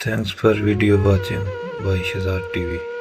Thanks for video watching by Shahzad TV.